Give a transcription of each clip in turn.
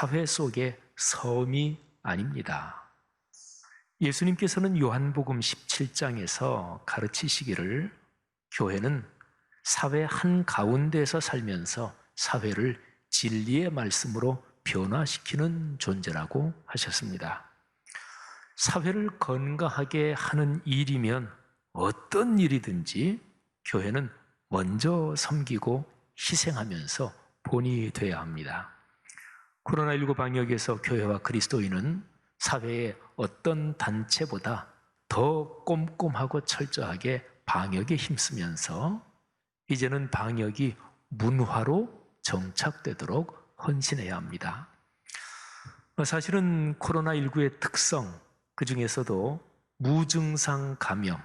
사회 속의 섬이 아닙니다. 예수님께서는 요한복음 17장에서 가르치시기를 교회는 사회 한가운데에서 살면서 사회를 진리의 말씀으로 변화시키는 존재라고 하셨습니다. 사회를 건강하게 하는 일이면 어떤 일이든지 교회는 먼저 섬기고 희생하면서 본이 되어야 합니다. 코로나19 방역에서 교회와 그리스도인은 사회의 어떤 단체보다 더 꼼꼼하고 철저하게 방역에 힘쓰면서 이제는 방역이 문화로 정착되도록 헌신해야 합니다. 사실은 코로나19의 특성, 그 중에서도 무증상 감염,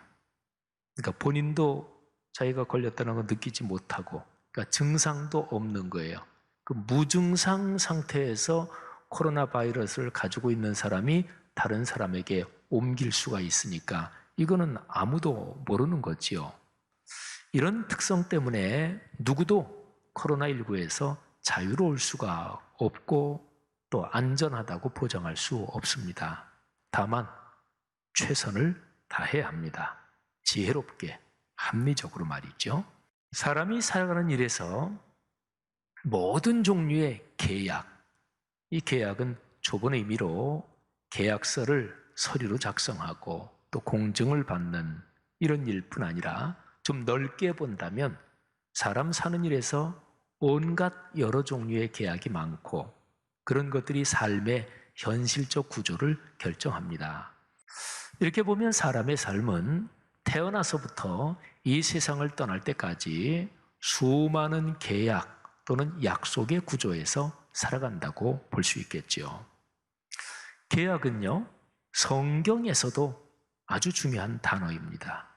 그러니까 본인도 자기가 걸렸다는 걸 느끼지 못하고, 그러니까 증상도 없는 거예요. 그 무증상 상태에서 코로나 바이러스를 가지고 있는 사람이 다른 사람에게 옮길 수가 있으니까 이거는 아무도 모르는 거지요. 이런 특성 때문에 누구도 코로나19에서 자유로울 수가 없고 또 안전하다고 보장할 수 없습니다. 다만 최선을 다해야 합니다. 지혜롭게, 합리적으로 말이죠. 사람이 살아가는 일에서 모든 종류의 계약, 이 계약은 좁은 의미로 계약서를 서류로 작성하고 또 공증을 받는 이런 일뿐 아니라 좀 넓게 본다면 사람 사는 일에서 온갖 여러 종류의 계약이 많고 그런 것들이 삶의 현실적 구조를 결정합니다. 이렇게 보면 사람의 삶은 태어나서부터 이 세상을 떠날 때까지 수많은 계약 또는 약속의 구조에서 살아간다고 볼 수 있겠죠. 계약은요, 성경에서도 아주 중요한 단어입니다.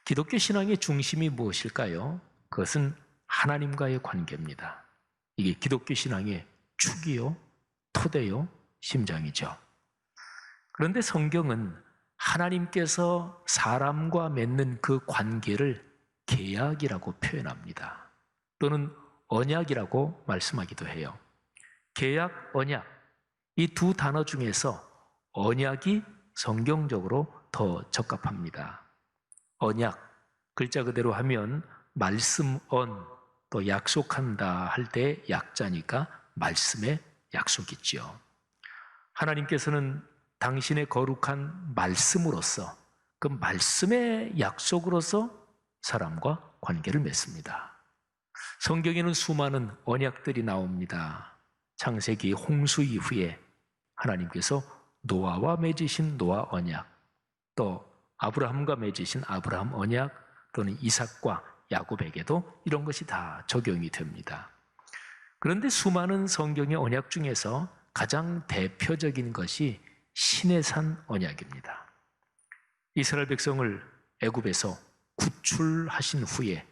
기독교 신앙의 중심이 무엇일까요? 그것은 하나님과의 관계입니다. 이게 기독교 신앙의 축이요, 토대요, 심장이죠. 그런데 성경은 하나님께서 사람과 맺는 그 관계를 계약이라고 표현합니다. 또는 언약이라고 말씀하기도 해요. 계약, 언약, 이 두 단어 중에서 언약이 성경적으로 더 적합합니다. 언약, 글자 그대로 하면 말씀 언, 또 약속한다 할 때 약자니까 말씀의 약속이지요. 하나님께서는 당신의 거룩한 말씀으로서 그 말씀의 약속으로서 사람과 관계를 맺습니다. 성경에는 수많은 언약들이 나옵니다. 창세기 홍수 이후에 하나님께서 노아와 맺으신 노아 언약, 또 아브라함과 맺으신 아브라함 언약, 또는 이삭과 야곱에게도 이런 것이 다 적용이 됩니다. 그런데 수많은 성경의 언약 중에서 가장 대표적인 것이 시내산 언약입니다. 이스라엘 백성을 애굽에서 구출하신 후에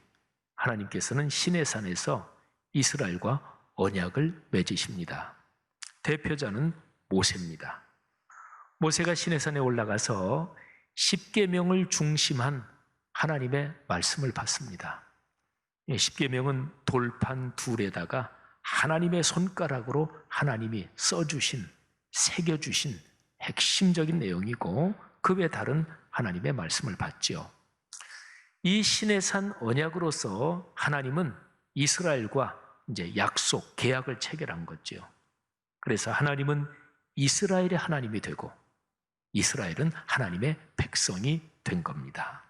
하나님께서는 시내산에서 이스라엘과 언약을 맺으십니다. 대표자는 모세입니다. 모세가 시내산에 올라가서 십계명을 중심한 하나님의 말씀을 받습니다. 십계명은 돌판 둘에다가 하나님의 손가락으로 하나님이 써주신, 새겨주신 핵심적인 내용이고 그 외 다른 하나님의 말씀을 받지요. 이 시내산 언약으로서 하나님은 이스라엘과 이제 약속, 계약을 체결한 거죠. 그래서 하나님은 이스라엘의 하나님이 되고 이스라엘은 하나님의 백성이 된 겁니다.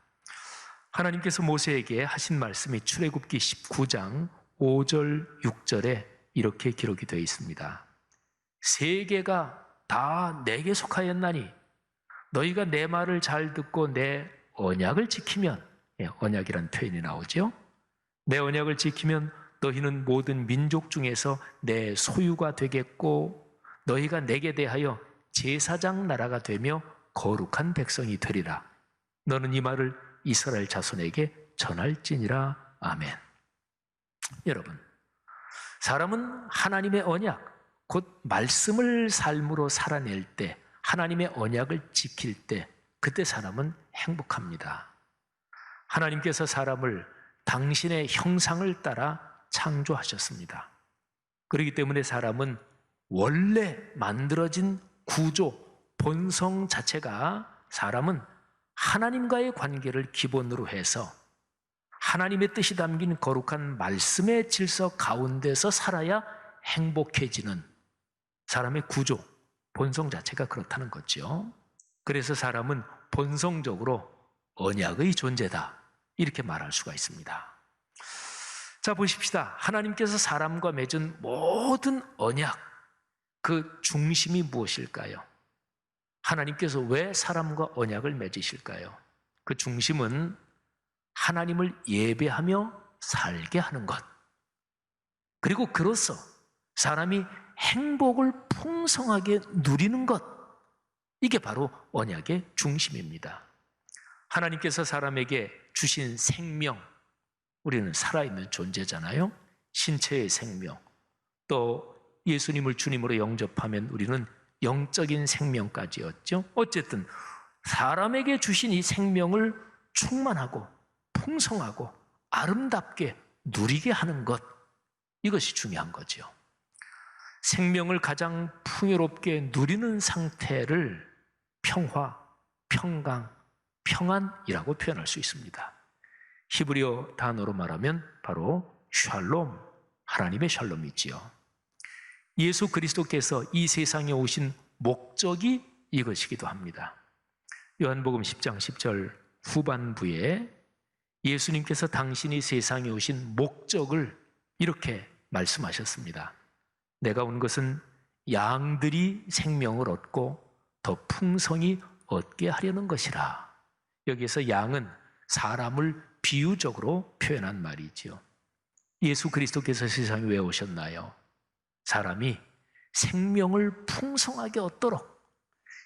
하나님께서 모세에게 하신 말씀이 출애굽기 19장 5절, 6절에 이렇게 기록이 되어 있습니다. 세계가 다 내게 속하였나니 너희가 내 말을 잘 듣고 내 언약을 지키면, 언약이란 표현이 나오죠. 내 언약을 지키면 너희는 모든 민족 중에서 내 소유가 되겠고 너희가 내게 대하여 제사장 나라가 되며 거룩한 백성이 되리라. 너는 이 말을 이스라엘 자손에게 전할지니라. 아멘. 여러분, 사람은 하나님의 언약, 곧 말씀을 삶으로 살아낼 때, 하나님의 언약을 지킬 때, 그때 사람은 행복합니다. 하나님께서 사람을 당신의 형상을 따라 창조하셨습니다. 그렇기 때문에 사람은 원래 만들어진 구조, 본성 자체가 사람은 하나님과의 관계를 기본으로 해서 하나님의 뜻이 담긴 거룩한 말씀의 질서 가운데서 살아야 행복해지는 사람의 구조, 본성 자체가 그렇다는 거죠. 그래서 사람은 본성적으로 언약의 존재다, 이렇게 말할 수가 있습니다. 자, 보십시다. 하나님께서 사람과 맺은 모든 언약, 그 중심이 무엇일까요? 하나님께서 왜 사람과 언약을 맺으실까요? 그 중심은 하나님을 예배하며 살게 하는 것, 그리고 그로써 사람이 행복을 풍성하게 누리는 것, 이게 바로 언약의 중심입니다. 하나님께서 사람에게 주신 생명, 우리는 살아있는 존재잖아요. 신체의 생명, 또 예수님을 주님으로 영접하면 우리는 영적인 생명까지였죠. 어쨌든 사람에게 주신 이 생명을 충만하고 풍성하고 아름답게 누리게 하는 것, 이것이 중요한 거죠. 생명을 가장 풍요롭게 누리는 상태를 평화, 평강, 평안이라고 표현할 수 있습니다. 히브리어 단어로 말하면 바로 샬롬, 하나님의 샬롬이지요. 예수 그리스도께서 이 세상에 오신 목적이 이것이기도 합니다. 요한복음 10장 10절 후반부에 예수님께서 당신이 세상에 오신 목적을 이렇게 말씀하셨습니다. 내가 온 것은 양들이 생명을 얻고 더 풍성히 얻게 하려는 것이라. 여기에서 양은 사람을 비유적으로 표현한 말이지요. 예수 그리스도께서 세상에 왜 오셨나요? 사람이 생명을 풍성하게 얻도록,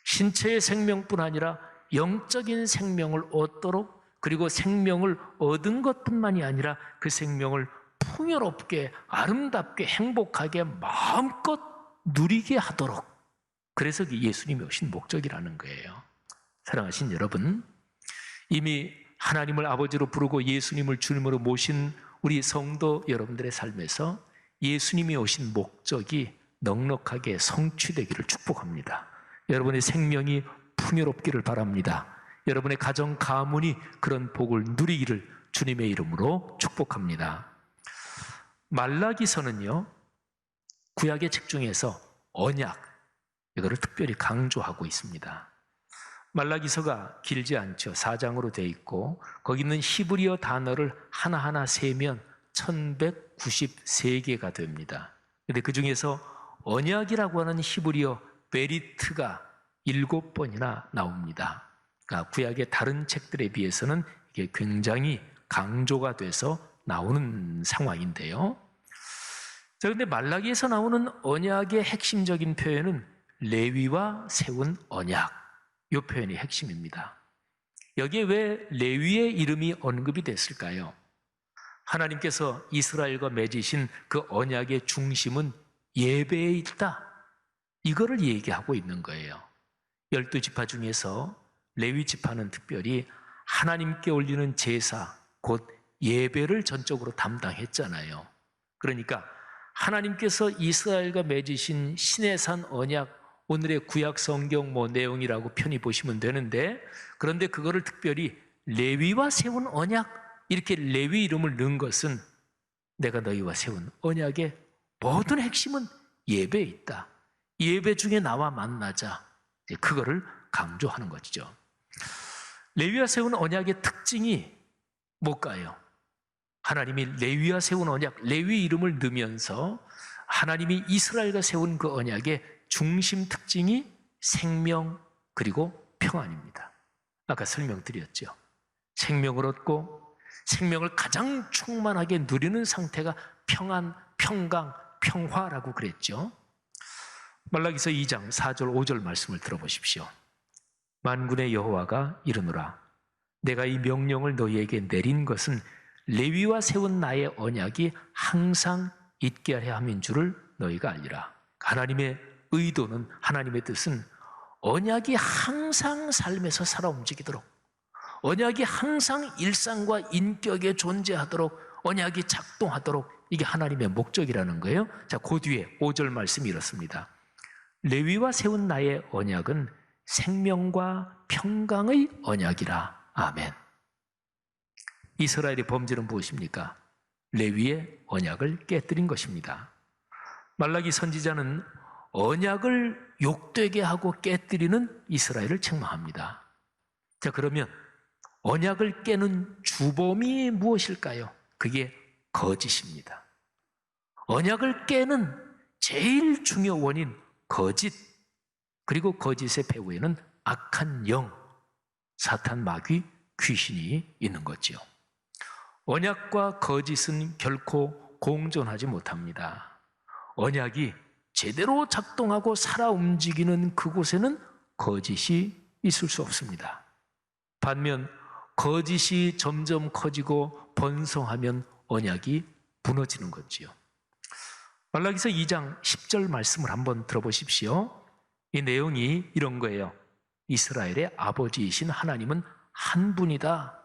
신체의 생명뿐 아니라 영적인 생명을 얻도록, 그리고 생명을 얻은 것뿐만이 아니라 그 생명을 풍요롭게 아름답게 행복하게 마음껏 누리게 하도록, 그래서 예수님이 오신 목적이라는 거예요. 사랑하신 여러분, 이미 하나님을 아버지로 부르고 예수님을 주님으로 모신 우리 성도 여러분들의 삶에서 예수님이 오신 목적이 넉넉하게 성취되기를 축복합니다. 여러분의 생명이 풍요롭기를 바랍니다. 여러분의 가정 가문이 그런 복을 누리기를 주님의 이름으로 축복합니다. 말라기서는요, 구약의 책 중에서 언약, 이거를 특별히 강조하고 있습니다. 말라기서가 길지 않죠. 4장으로 되어 있고 거기 있는 히브리어 단어를 하나하나 세면 1193개가 됩니다. 그런데 그 중에서 언약이라고 하는 히브리어 베리트가 7번이나 나옵니다. 그러니까 구약의 다른 책들에 비해서는 이게 굉장히 강조가 돼서 나오는 상황인데요. 자, 그런데 말라기에서 나오는 언약의 핵심적인 표현은 레위와 세운 언약, 이 표현이 핵심입니다. 여기에 왜 레위의 이름이 언급이 됐을까요? 하나님께서 이스라엘과 맺으신 그 언약의 중심은 예배에 있다, 이거를 얘기하고 있는 거예요. 12지파 중에서 레위 지파는 특별히 하나님께 올리는 제사, 곧 예배를 전적으로 담당했잖아요. 그러니까 하나님께서 이스라엘과 맺으신 시내산 언약, 오늘의 구약 성경 내용이라고 편히 보시면 되는데, 그런데 그거를 특별히 레위와 세운 언약, 이렇게 레위 이름을 넣은 것은 내가 너희와 세운 언약의 모든 핵심은 예배에 있다. 예배 중에 나와 만나자. 그거를 강조하는 것이죠. 레위와 세운 언약의 특징이 뭘까요? 하나님이 레위와 세운 언약, 레위 이름을 넣으면서 하나님이 이스라엘과 세운 그 언약의 중심 특징이 생명 그리고 평안입니다. 아까 설명드렸죠. 생명을 얻고 생명을 가장 충만하게 누리는 상태가 평안, 평강, 평화라고 그랬죠. 말라기서 2장 4절 5절 말씀을 들어보십시오. 만군의 여호와가 이르노라, 내가 이 명령을 너희에게 내린 것은 레위와 세운 나의 언약이 항상 있게 하려 함인 줄을 너희가 알리라. 하나님의 의도는, 하나님의 뜻은 언약이 항상 삶에서 살아 움직이도록, 언약이 항상 일상과 인격에 존재하도록, 언약이 작동하도록 이게 하나님의 목적이라는 거예요. 자, 그 뒤에 5절 말씀이 이렇습니다. 레위와 세운 나의 언약은 생명과 평강의 언약이라. 아멘. 이스라엘의 범죄는 무엇입니까? 레위의 언약을 깨뜨린 것입니다. 말라기 선지자는 언약을 욕되게 하고 깨뜨리는 이스라엘을 책망합니다. 자, 그러면 언약을 깨는 주범이 무엇일까요? 그게 거짓입니다. 언약을 깨는 제일 중요 원인, 거짓. 그리고 거짓의 배후에는 악한 영, 사탄, 마귀, 귀신이 있는 거죠. 언약과 거짓은 결코 공존하지 못합니다. 언약이 제대로 작동하고 살아 움직이는 그곳에는 거짓이 있을 수 없습니다. 반면 거짓이 점점 커지고 번성하면 언약이 무너지는 거지요. 말라기서 2장 10절 말씀을 한번 들어보십시오. 이 내용이 이런 거예요. 이스라엘의 아버지이신 하나님은 한 분이다.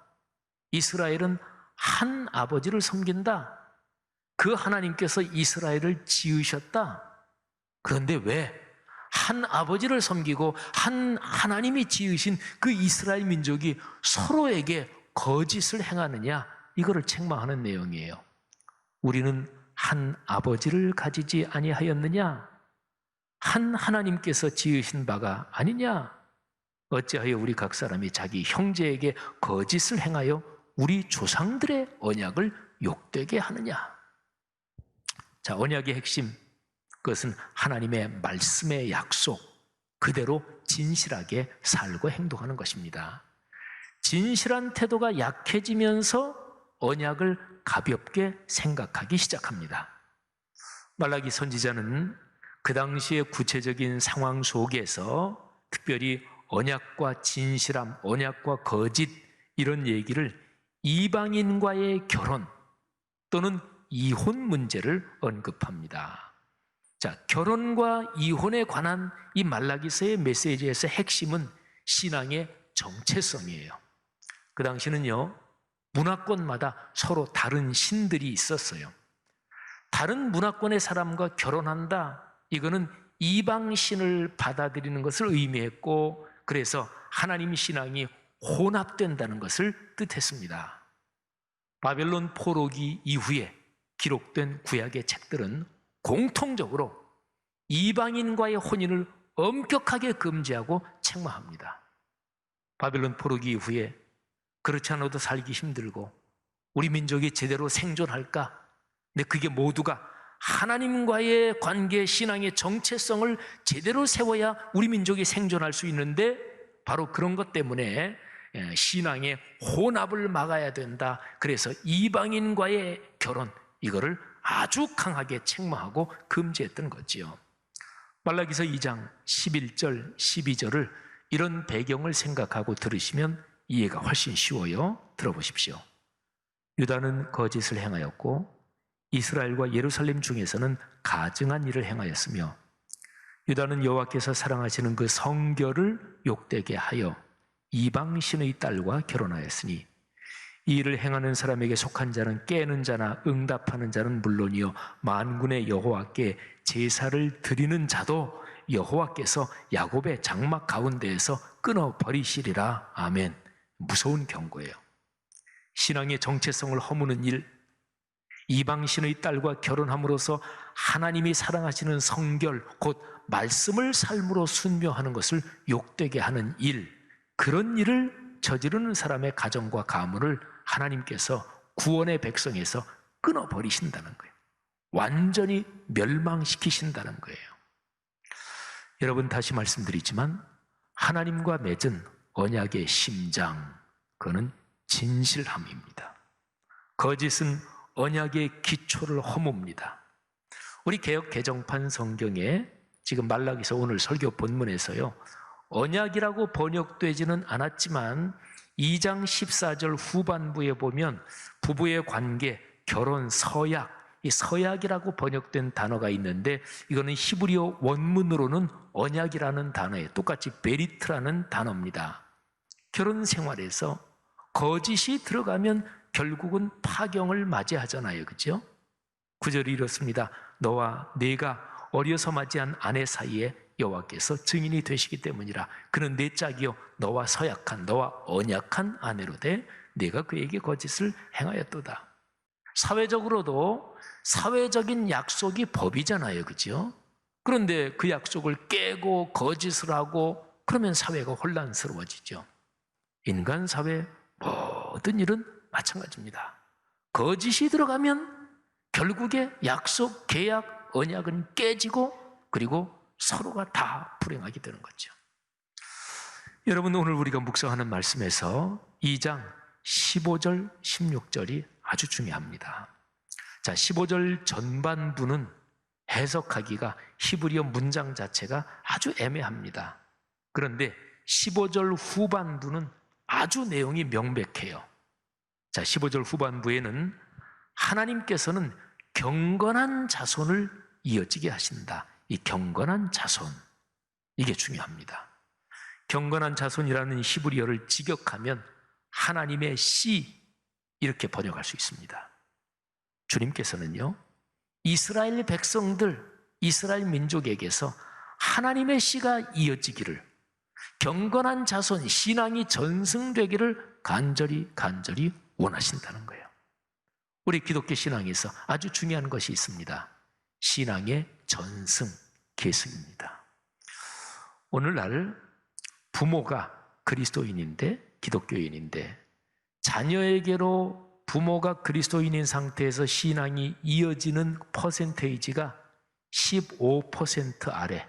이스라엘은 한 아버지를 섬긴다. 그 하나님께서 이스라엘을 지으셨다. 그런데 왜 한 아버지를 섬기고 한 하나님이 지으신 그 이스라엘 민족이 서로에게 거짓을 행하느냐? 이거를 책망하는 내용이에요. 우리는 한 아버지를 가지지 아니하였느냐? 한 하나님께서 지으신 바가 아니냐? 어찌하여 우리 각 사람이 자기 형제에게 거짓을 행하여 우리 조상들의 언약을 욕되게 하느냐? 자, 언약의 핵심, 그것은 하나님의 말씀의 약속, 그대로 진실하게 살고 행동하는 것입니다. 진실한 태도가 약해지면서 언약을 가볍게 생각하기 시작합니다. 말라기 선지자는 그 당시의 구체적인 상황 속에서 특별히 언약과 진실함, 언약과 거짓 이런 얘기를 이방인과의 결혼 또는 이혼 문제를 언급합니다. 자, 결혼과 이혼에 관한 이 말라기서의 메시지에서 핵심은 신앙의 정체성이에요. 그 당시는요, 문화권마다 서로 다른 신들이 있었어요. 다른 문화권의 사람과 결혼한다, 이거는 이방신을 받아들이는 것을 의미했고, 그래서 하나님 신앙이 혼합된다는 것을 뜻했습니다. 바벨론 포로기 이후에 기록된 구약의 책들은 공통적으로 이방인과의 혼인을 엄격하게 금지하고 책망합니다. 바벨론 포로기 이후에 그렇지 않아도 살기 힘들고 우리 민족이 제대로 생존할까? 근데 그게 모두가 하나님과의 관계, 신앙의 정체성을 제대로 세워야 우리 민족이 생존할 수 있는데 바로 그런 것 때문에 신앙의 혼합을 막아야 된다. 그래서 이방인과의 결혼, 이거를 아주 강하게 책망하고 금지했던 거지요. 말라기서 2장 11절, 12절을 이런 배경을 생각하고 들으시면 이해가 훨씬 쉬워요. 들어보십시오. 유다는 거짓을 행하였고 이스라엘과 예루살렘 중에서는 가증한 일을 행하였으며 유다는 여호와께서 사랑하시는 그 성결을 욕되게 하여 이방신의 딸과 결혼하였으니 이 일을 행하는 사람에게 속한 자는 깨는 자나 응답하는 자는 물론이요 만군의 여호와께 제사를 드리는 자도 여호와께서 야곱의 장막 가운데에서 끊어버리시리라. 아멘. 무서운 경고예요. 신앙의 정체성을 허무는 일, 이방신의 딸과 결혼함으로써 하나님이 사랑하시는 성결, 곧 말씀을 삶으로 순명하는 것을 욕되게 하는 일, 그런 일을 저지르는 사람의 가정과 가문을 하나님께서 구원의 백성에서 끊어버리신다는 거예요. 완전히 멸망시키신다는 거예요. 여러분, 다시 말씀드리지만 하나님과 맺은 언약의 심장, 그거는 진실함입니다. 거짓은 언약의 기초를 허뭅니다. 우리 개역 개정판 성경에 지금 말라기서 오늘 설교 본문에서요, 언약이라고 번역되지는 않았지만 2장 14절 후반부에 보면 부부의 관계, 결혼, 서약, 이 서약이라고 번역된 단어가 있는데 이거는 히브리어 원문으로는 언약이라는 단어에 똑같이 베리트라는 단어입니다. 결혼 생활에서 거짓이 들어가면 결국은 파경을 맞이하잖아요. 그죠? 9절이 이렇습니다. 너와 네가 어려서 맞이한 아내 사이에 여호와께서 증인이 되시기 때문이라. 그는 내 짝이요 너와 서약한 너와 언약한 아내로 돼 네가 그에게 거짓을 행하였도다. 사회적으로도 사회적인 약속이 법이잖아요. 그죠? 그런데 그 약속을 깨고 거짓을 하고 그러면 사회가 혼란스러워지죠. 인간 사회 모든 일은 마찬가지입니다. 거짓이 들어가면 결국에 약속, 계약, 언약은 깨지고 그리고 서로가 다 불행하게 되는 거죠. 여러분, 오늘 우리가 묵상하는 말씀에서 2장 15절, 16절이 아주 중요합니다. 자, 15절 전반부는 해석하기가 히브리어 문장 자체가 아주 애매합니다. 그런데 15절 후반부는 아주 내용이 명백해요. 자, 15절 후반부에는 하나님께서는 경건한 자손을 이어지게 하신다. 이 경건한 자손, 이게 중요합니다. 경건한 자손이라는 히브리어를 직역하면 하나님의 씨, 이렇게 번역할 수 있습니다. 주님께서는요, 이스라엘 백성들, 이스라엘 민족에게서 하나님의 씨가 이어지기를, 경건한 자손, 신앙이 전승되기를 간절히 원하신다는 거예요. 우리 기독교 신앙에서 아주 중요한 것이 있습니다. 신앙의 전승, 계승입니다. 오늘날 부모가 그리스도인인데, 기독교인인데 자녀에게로 부모가 그리스도인인 상태에서 신앙이 이어지는 퍼센테이지가 15% 아래,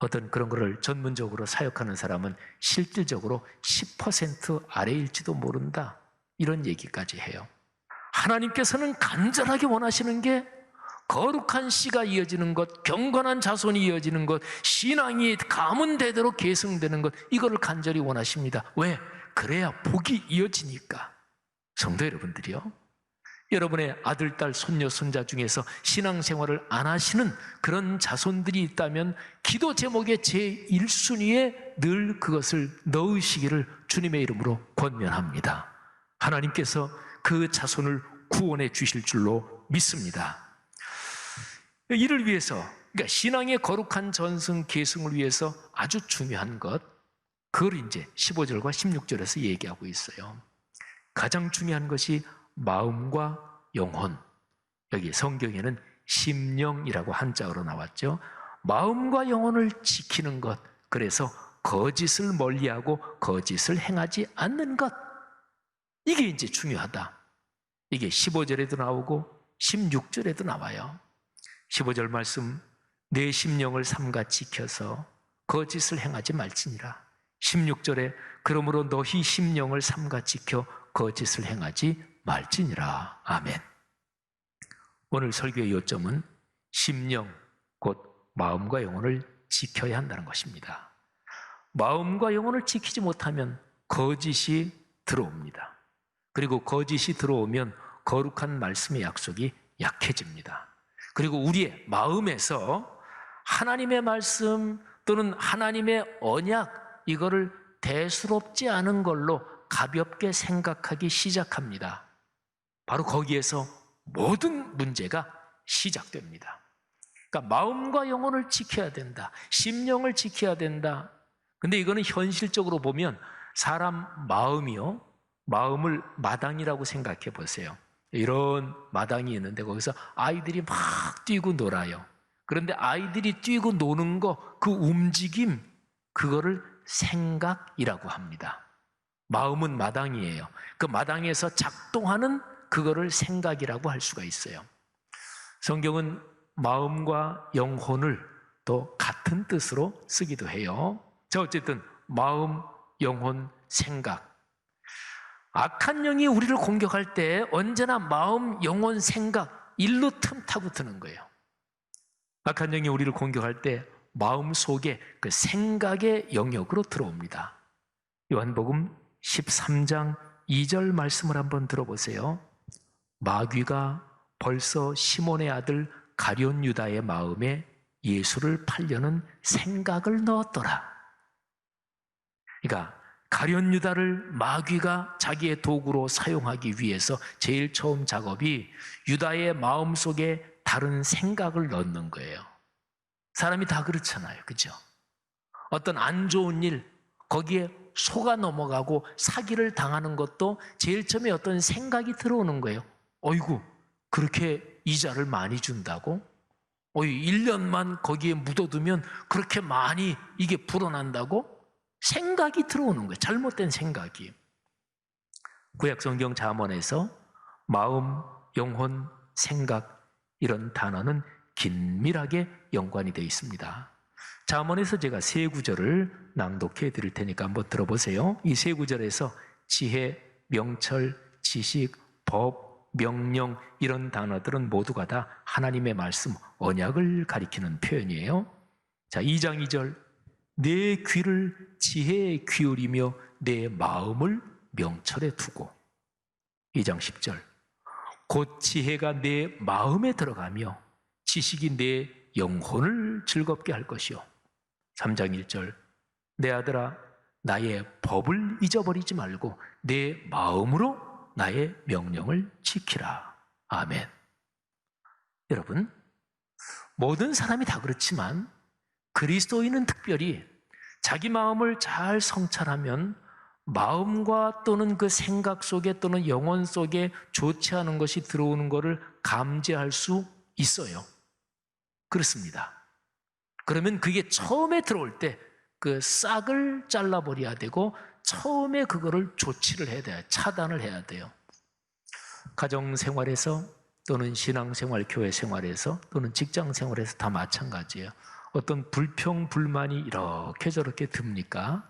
어떤 그런 거를 전문적으로 사역하는 사람은 실질적으로 10% 아래일지도 모른다, 이런 얘기까지 해요. 하나님께서는 간절하게 원하시는 게 거룩한 씨가 이어지는 것, 경건한 자손이 이어지는 것, 신앙이 가문대대로 계승되는 것, 이거를 간절히 원하십니다. 왜? 그래야 복이 이어지니까. 성도 여러분들이요, 여러분의 아들, 딸, 손녀, 손자 중에서 신앙생활을 안 하시는 그런 자손들이 있다면 기도 제목의 제1순위에 늘 그것을 넣으시기를 주님의 이름으로 권면합니다. 하나님께서 그 자손을 구원해 주실 줄로 믿습니다. 이를 위해서, 그러니까 신앙의 거룩한 전승, 계승을 위해서 아주 중요한 것, 그걸 이제 15절과 16절에서 얘기하고 있어요. 가장 중요한 것이 마음과 영혼, 여기 성경에는 심령이라고 한자어로 나왔죠. 마음과 영혼을 지키는 것, 그래서 거짓을 멀리하고 거짓을 행하지 않는 것, 이게 이제 중요하다. 이게 15절에도 나오고 16절에도 나와요. 15절 말씀, 내 심령을 삼가 지켜서 거짓을 행하지 말지니라. 16절에 그러므로 너희 심령을 삼가 지켜 거짓을 행하지 말지니라. 아멘. 오늘 설교의 요점은 심령, 곧 마음과 영혼을 지켜야 한다는 것입니다. 마음과 영혼을 지키지 못하면 거짓이 들어옵니다. 그리고 거짓이 들어오면 거룩한 말씀의 약속이 약해집니다. 그리고 우리의 마음에서 하나님의 말씀 또는 하나님의 언약, 이거를 대수롭지 않은 걸로 가볍게 생각하기 시작합니다. 바로 거기에서 모든 문제가 시작됩니다. 그러니까 마음과 영혼을 지켜야 된다, 심령을 지켜야 된다. 근데 이거는 현실적으로 보면 사람 마음이요, 마음을 마당이라고 생각해 보세요. 이런 마당이 있는데 거기서 아이들이 막 뛰고 놀아요. 그런데 아이들이 뛰고 노는 거, 그 움직임, 그거를 생각이라고 합니다. 마음은 마당이에요. 그 마당에서 작동하는 그거를 생각이라고 할 수가 있어요. 성경은 마음과 영혼을 또 같은 뜻으로 쓰기도 해요. 자, 어쨌든 마음, 영혼, 생각. 악한 영이 우리를 공격할 때 언제나 마음, 영혼, 생각, 일로 틈타고 드는 거예요. 악한 영이 우리를 공격할 때 마음 속에 그 생각의 영역으로 들어옵니다. 요한복음 13장 2절 말씀을 한번 들어보세요. 마귀가 벌써 시몬의 아들 가룟 유다의 마음에 예수를 팔려는 생각을 넣었더라. 그러니까 가룟 유다를 마귀가 자기의 도구로 사용하기 위해서 제일 처음 작업이 유다의 마음속에 다른 생각을 넣는 거예요. 사람이 다 그렇잖아요. 그죠? 어떤 안 좋은 일, 거기에 속아 넘어가고 사기를 당하는 것도 제일 처음에 어떤 생각이 들어오는 거예요. 어이구, 그렇게 이자를 많이 준다고? 1년만 거기에 묻어두면 그렇게 많이 이게 불어난다고? 생각이 들어오는 거예요. 잘못된 생각이. 구약성경 잠언에서 마음, 영혼, 생각 이런 단어는 긴밀하게 연관이 되어 있습니다. 잠언에서 제가 세 구절을 낭독해 드릴 테니까 한번 들어보세요. 이 세 구절에서 지혜, 명철, 지식, 법, 명령 이런 단어들은 모두가 다 하나님의 말씀, 언약을 가리키는 표현이에요. 자, 2장 2절 내 귀를 지혜에 기울이며 내 마음을 명철에 두고 2장 10절 곧 지혜가 내 마음에 들어가며 지식이 내 영혼을 즐겁게 할 것이요 3장 1절 내 아들아 나의 법을 잊어버리지 말고 내 마음으로 나의 명령을 지키라. 아멘. 여러분, 모든 사람이 다 그렇지만 그리스도인은 특별히 자기 마음을 잘 성찰하면 마음과 또는 그 생각 속에 또는 영혼 속에 좋지 않은 것이 들어오는 것을 감지할 수 있어요. 그렇습니다. 그러면 그게 처음에 들어올 때 그 싹을 잘라버려야 되고 처음에 그거를 조치를 해야 돼요. 차단을 해야 돼요. 가정생활에서 또는 신앙생활, 교회생활에서 또는 직장생활에서 다 마찬가지예요. 어떤 불평, 불만이 이렇게 저렇게 듭니까?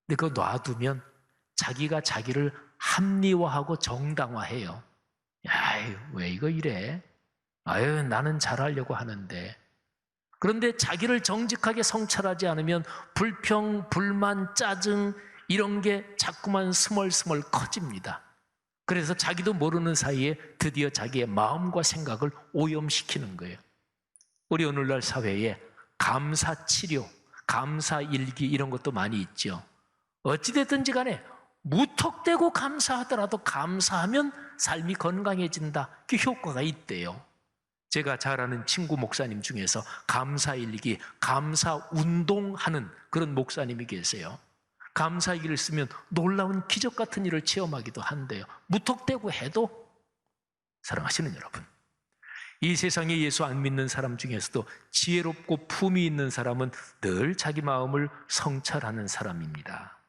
근데 그거 놔두면 자기가 자기를 합리화하고 정당화해요. 야, 왜 이거 이래? 아유, 나는 잘하려고 하는데. 그런데 자기를 정직하게 성찰하지 않으면 불평, 불만, 짜증 이런 게 자꾸만 스멀스멀 커집니다. 그래서 자기도 모르는 사이에 드디어 자기의 마음과 생각을 오염시키는 거예요. 우리 오늘날 사회에 감사치료, 감사일기 이런 것도 많이 있죠. 어찌됐든지 간에 무턱대고 감사하더라도 감사하면 삶이 건강해진다. 그 효과가 있대요. 제가 잘 아는 친구 목사님 중에서 감사일기, 감사운동하는 그런 목사님이 계세요. 감사일기를 쓰면 놀라운 기적 같은 일을 체험하기도 한대요. 무턱대고 해도. 사랑하시는 여러분, 이 세상에 예수 안 믿는 사람 중에서도 지혜롭고 품위 있는 사람은 늘 자기 마음을 성찰하는 사람입니다.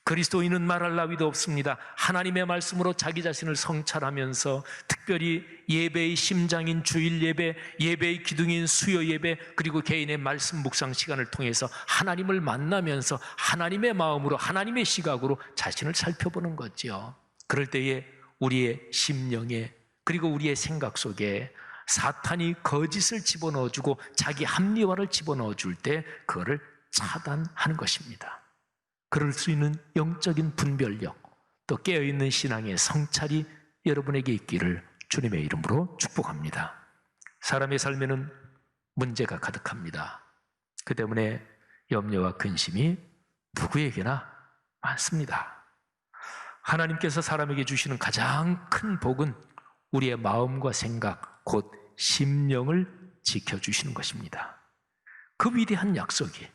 그리스도인은 말할 나위도 없습니다. 하나님의 말씀으로 자기 자신을 성찰하면서 특별히 예배의 심장인 주일 예배, 예배의 기둥인 수요 예배, 그리고 개인의 말씀 묵상 시간을 통해서 하나님을 만나면서 하나님의 마음으로, 하나님의 시각으로 자신을 살펴보는 거죠. 그럴 때에 우리의 심령에 그리고 우리의 생각 속에 사탄이 거짓을 집어넣어주고 자기 합리화를 집어넣어줄 때 그거를 차단하는 것입니다. 그럴 수 있는 영적인 분별력, 또 깨어있는 신앙의 성찰이 여러분에게 있기를 주님의 이름으로 축복합니다. 사람의 삶에는 문제가 가득합니다. 그 때문에 염려와 근심이 누구에게나 많습니다. 하나님께서 사람에게 주시는 가장 큰 복은 우리의 마음과 생각, 곧 심령을 지켜주시는 것입니다. 그 위대한 약속이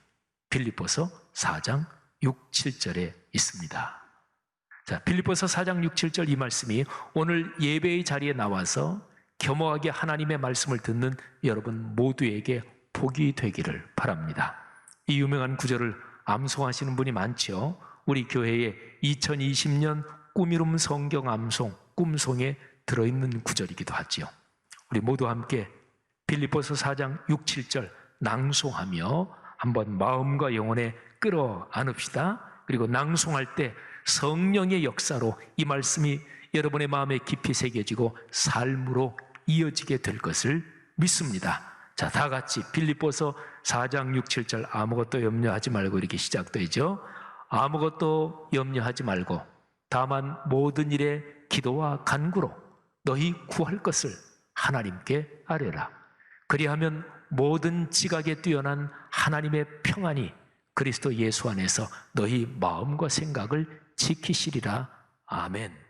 빌립보서 4장 6, 7절에 있습니다. 자, 빌립보서 4장 6, 7절 이 말씀이 오늘 예배의 자리에 나와서 겸허하게 하나님의 말씀을 듣는 여러분 모두에게 복이 되기를 바랍니다. 이 유명한 구절을 암송하시는 분이 많죠. 우리 교회의 2020년 꿈이룸 성경 암송, 꿈송에 들어있는 구절이기도 하지요. 우리 모두 함께 빌립보서 4장 6, 7절 낭송하며 한번 마음과 영혼에 끌어안읍시다. 그리고 낭송할 때 성령의 역사로 이 말씀이 여러분의 마음에 깊이 새겨지고 삶으로 이어지게 될 것을 믿습니다. 자, 다 같이 빌립보서 4장 6, 7절 아무것도 염려하지 말고 이렇게 시작되죠. 아무것도 염려하지 말고 다만 모든 일에 기도와 간구로 너희 구할 것을 하나님께 아뢰라. 그리하면 모든 지각에 뛰어난 하나님의 평안이 그리스도 예수 안에서 너희 마음과 생각을 지키시리라. 아멘.